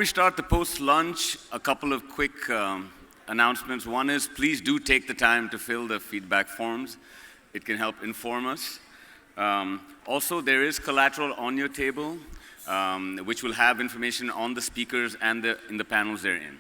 we start the post-lunch, a couple of quick announcements. One is, please do take the time to fill the feedback forms. It can help inform us. Also, there is collateral on your table, which will have information on the speakers and in the panels they're in.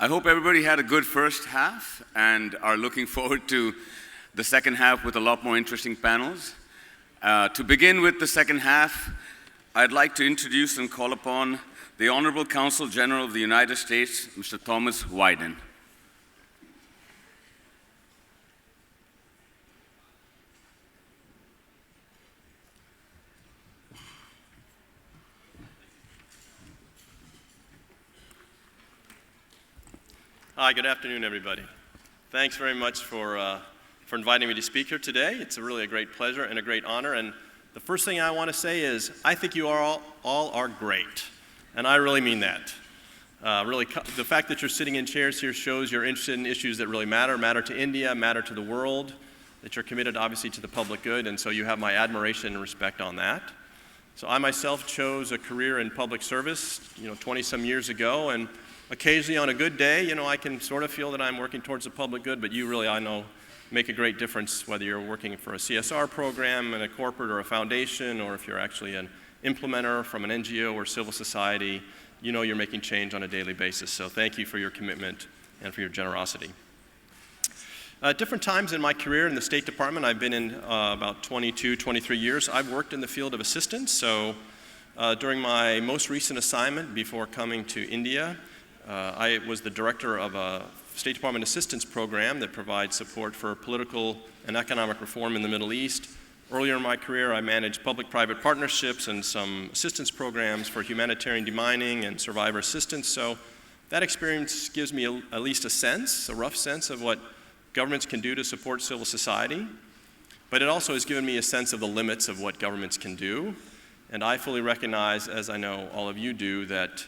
I hope everybody had a good first half and are looking forward to the second half with a lot more interesting panels. To begin with the second half, I'd like to introduce and call upon the Honorable Consul General of the United States, Mr. Thomas Vajda. Hi, good afternoon, everybody. Thanks very much for inviting me to speak here today. It's really a great pleasure and a great honor. And the first thing I want to say is, I think you all are great. And I really mean that. The fact that you're sitting in chairs here shows you're interested in issues that really matter to India, matter to the world, that you're committed, obviously, to the public good. And so you have my admiration and respect on that. So I myself chose a career in public service, 20-some years ago. And occasionally on a good day, I can sort of feel that I'm working towards the public good, but you really, I know, make a great difference whether you're working for a CSR program in a corporate or a foundation, or if you're actually an implementer from an NGO or civil society, you're making change on a daily basis. So thank you for your commitment and for your generosity. At different times in my career in the State Department, I've been in about 22, 23 years. I've worked in the field of assistance. So during my most recent assignment before coming to India, I was the director of a State Department assistance program that provides support for political and economic reform in the Middle East. Earlier in my career, I managed public-private partnerships and some assistance programs for humanitarian demining and survivor assistance. So that experience gives me at least a rough sense of what governments can do to support civil society. But it also has given me a sense of the limits of what governments can do. And I fully recognize, as I know all of you do, that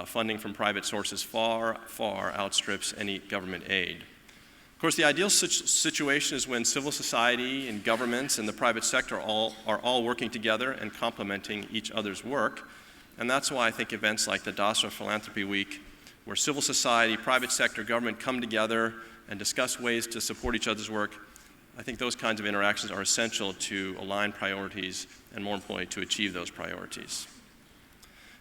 funding from private sources far outstrips any government aid. Of course, the ideal situation is when civil society and governments and the private sector are all working together and complementing each other's work. And that's why I think events like the Dasra Philanthropy Week, where civil society, private sector, government come together and discuss ways to support each other's work, I think those kinds of interactions are essential to align priorities and, more importantly, to achieve those priorities.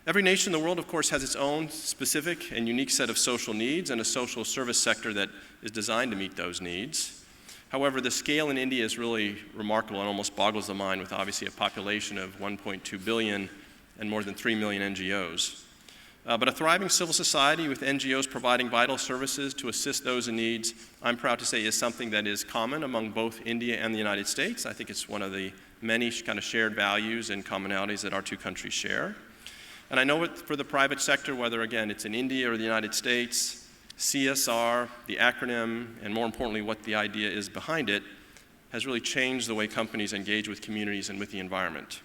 Every nation in the world, of course, has its own specific and unique set of social needs and a social service sector that is designed to meet those needs. However, the scale in India is really remarkable and almost boggles the mind, with obviously a population of 1.2 billion and more than 3 million NGOs. But a thriving civil society with NGOs providing vital services to assist those in needs, I'm proud to say, is something that is common among both India and the United States. I think it's one of the many kind of shared values and commonalities that our two countries share. And I know for the private sector, whether, again, it's in India or the United States, CSR, the acronym, and more importantly, what the idea is behind it, has really changed the way companies engage with communities and with the environment.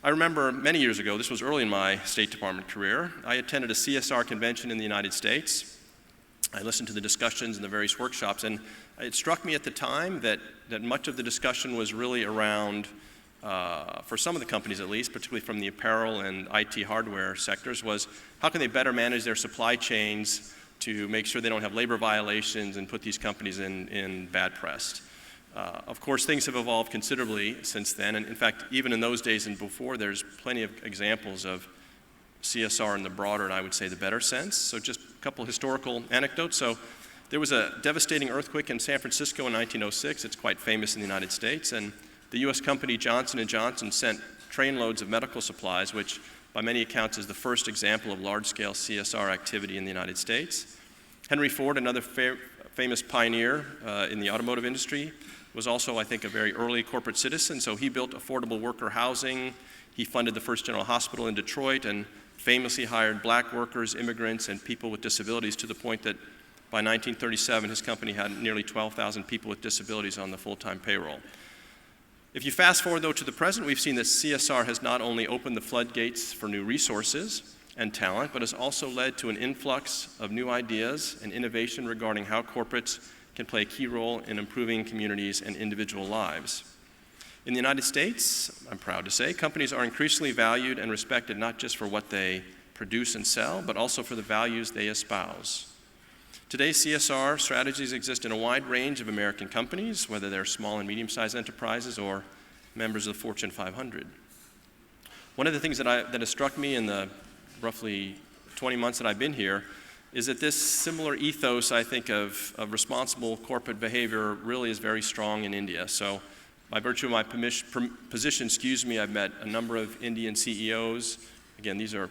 I remember many years ago, this was early in my State Department career, I attended a CSR convention in the United States. I listened to the discussions and the various workshops, and it struck me at the time that much of the discussion was really around for some of the companies at least, particularly from the apparel and IT hardware sectors, was how can they better manage their supply chains to make sure they don't have labor violations and put these companies in bad press. Of course, things have evolved considerably since then, and in fact, even in those days and before, there's plenty of examples of CSR in the broader, and I would say the better sense. So just a couple historical anecdotes. So there was a devastating earthquake in San Francisco in 1906. It's quite famous in the United States, and the U.S. company Johnson & Johnson sent trainloads of medical supplies, which by many accounts is the first example of large-scale CSR activity in the United States. Henry Ford, another famous pioneer in the automotive industry, was also, I think, a very early corporate citizen. So he built affordable worker housing. He funded the first general hospital in Detroit and famously hired black workers, immigrants, and people with disabilities to the point that by 1937, his company had nearly 12,000 people with disabilities on the full-time payroll. If you fast forward, though, to the present, we've seen that CSR has not only opened the floodgates for new resources and talent, but has also led to an influx of new ideas and innovation regarding how corporates can play a key role in improving communities and individual lives. In the United States, I'm proud to say, companies are increasingly valued and respected not just for what they produce and sell, but also for the values they espouse. Today, CSR strategies exist in a wide range of American companies, whether they're small and medium-sized enterprises or members of the Fortune 500. One of the things that has struck me in the roughly 20 months that I've been here is that this similar ethos, I think, of responsible corporate behavior really is very strong in India. So by virtue of my position, I've met a number of Indian CEOs. Again, these are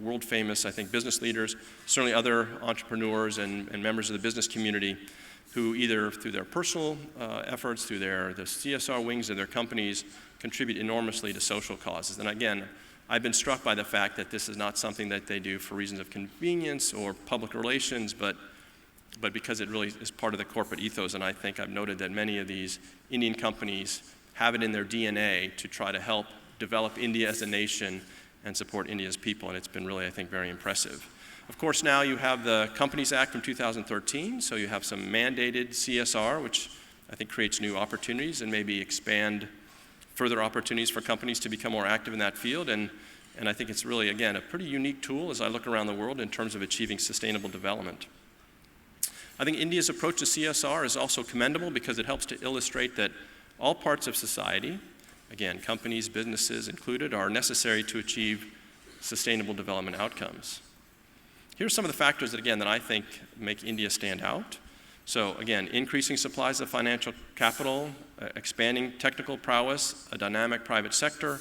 world famous, I think, business leaders, certainly other entrepreneurs and members of the business community who either through their personal efforts, through the CSR wings of their companies, contribute enormously to social causes. And again, I've been struck by the fact that this is not something that they do for reasons of convenience or public relations, but because it really is part of the corporate ethos. And I think I've noted that many of these Indian companies have it in their DNA to try to help develop India as a nation and support India's people, and it's been really, I think, very impressive. Of course, now you have the Companies Act from 2013, so you have some mandated CSR, which I think creates new opportunities and maybe expand further opportunities for companies to become more active in that field, and I think it's really, again, a pretty unique tool as I look around the world in terms of achieving sustainable development. I think India's approach to CSR is also commendable because it helps to illustrate that all parts of society, again, companies, businesses included, are necessary to achieve sustainable development outcomes. Here are some of the factors that, again, that I think make India stand out. So again, increasing supplies of financial capital, expanding technical prowess, a dynamic private sector,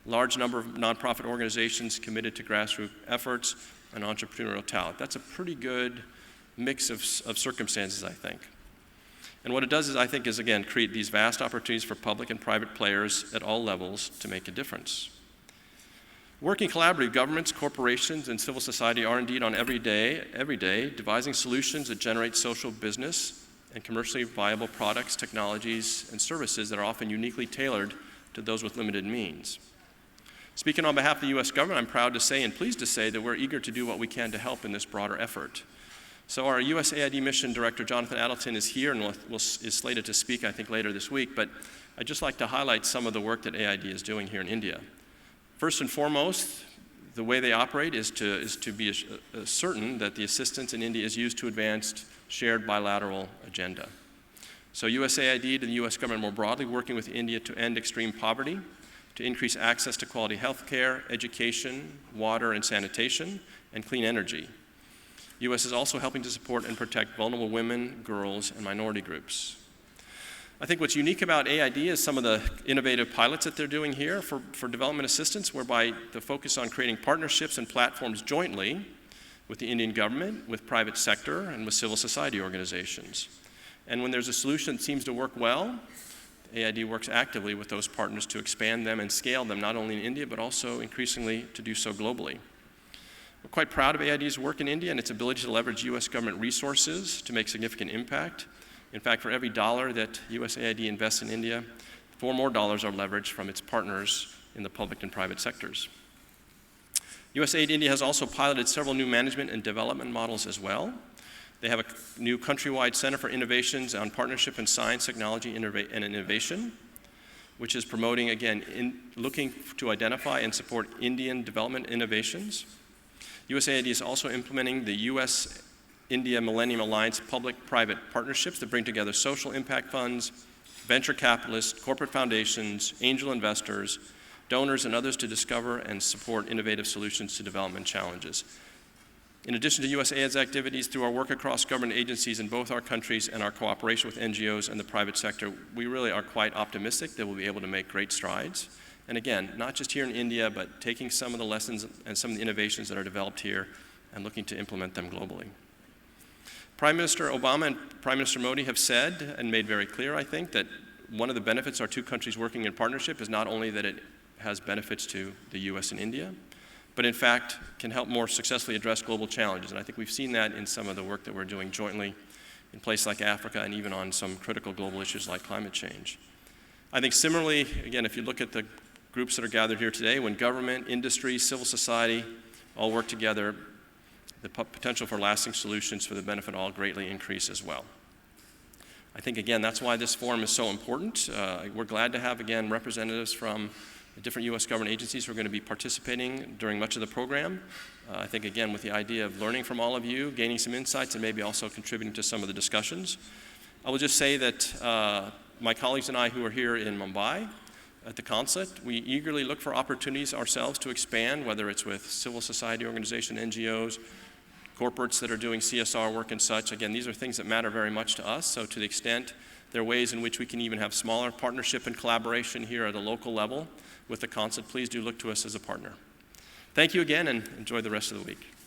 large number of nonprofit organizations committed to grassroots efforts, and entrepreneurial talent. That's a pretty good mix of circumstances, I think. And what it does is, I think, is again, create these vast opportunities for public and private players at all levels to make a difference. Working collaboratively, governments, corporations, and civil society are indeed on every day, devising solutions that generate social business and commercially viable products, technologies, and services that are often uniquely tailored to those with limited means. Speaking on behalf of the U.S. government, I'm proud to say and pleased to say that we're eager to do what we can to help in this broader effort. So our USAID Mission Director, Jonathan Adelton, is here and is slated to speak, I think, later this week, but I'd just like to highlight some of the work that AID is doing here in India. First and foremost, the way they operate is to be certain that the assistance in India is used to advance shared bilateral agenda. So USAID and the US government more broadly working with India to end extreme poverty, to increase access to quality health care, education, water and sanitation, and clean energy. U.S. is also helping to support and protect vulnerable women, girls, and minority groups. I think what's unique about AID is some of the innovative pilots that they're doing here for development assistance, whereby the focus on creating partnerships and platforms jointly with the Indian government, with private sector, and with civil society organizations. And when there's a solution that seems to work well, AID works actively with those partners to expand them and scale them, not only in India, but also increasingly to do so globally. We're quite proud of AID's work in India and its ability to leverage U.S. government resources to make significant impact. In fact, for every dollar that USAID invests in India, 4 more dollars are leveraged from its partners in the public and private sectors. USAID India has also piloted several new management and development models as well. They have a new countrywide Center for Innovations on Partnership in Science, Technology, and Innovation, which is promoting, again, looking to identify and support Indian development innovations. USAID is also implementing the U.S.-India Millennium Alliance public-private partnerships that bring together social impact funds, venture capitalists, corporate foundations, angel investors, donors, and others to discover and support innovative solutions to development challenges. In addition to USAID's activities, through our work across government agencies in both our countries and our cooperation with NGOs and the private sector, we really are quite optimistic that we'll be able to make great strides. And again, not just here in India, but taking some of the lessons and some of the innovations that are developed here and looking to implement them globally. Prime Minister Obama and Prime Minister Modi have said and made very clear, I think, that one of the benefits our two countries working in partnership is not only that it has benefits to the US and India, but in fact can help more successfully address global challenges. And I think we've seen that in some of the work that we're doing jointly in places like Africa and even on some critical global issues like climate change. I think similarly, again, if you look at the groups that are gathered here today, when government, industry, civil society all work together, the potential for lasting solutions for the benefit of all greatly increase as well. I think, again, that's why this forum is so important. We're glad to have, again, representatives from the different U.S. government agencies who are going to be participating during much of the program. I think, again, with the idea of learning from all of you, gaining some insights, and maybe also contributing to some of the discussions. I will just say that my colleagues and I who are here in Mumbai at the consulate, we eagerly look for opportunities ourselves to expand, whether it's with civil society organizations, NGOs, corporates that are doing CSR work and such. Again, these are things that matter very much to us, so to the extent there are ways in which we can even have smaller partnership and collaboration here at a local level with the consulate, please do look to us as a partner. Thank you again, and enjoy the rest of the week.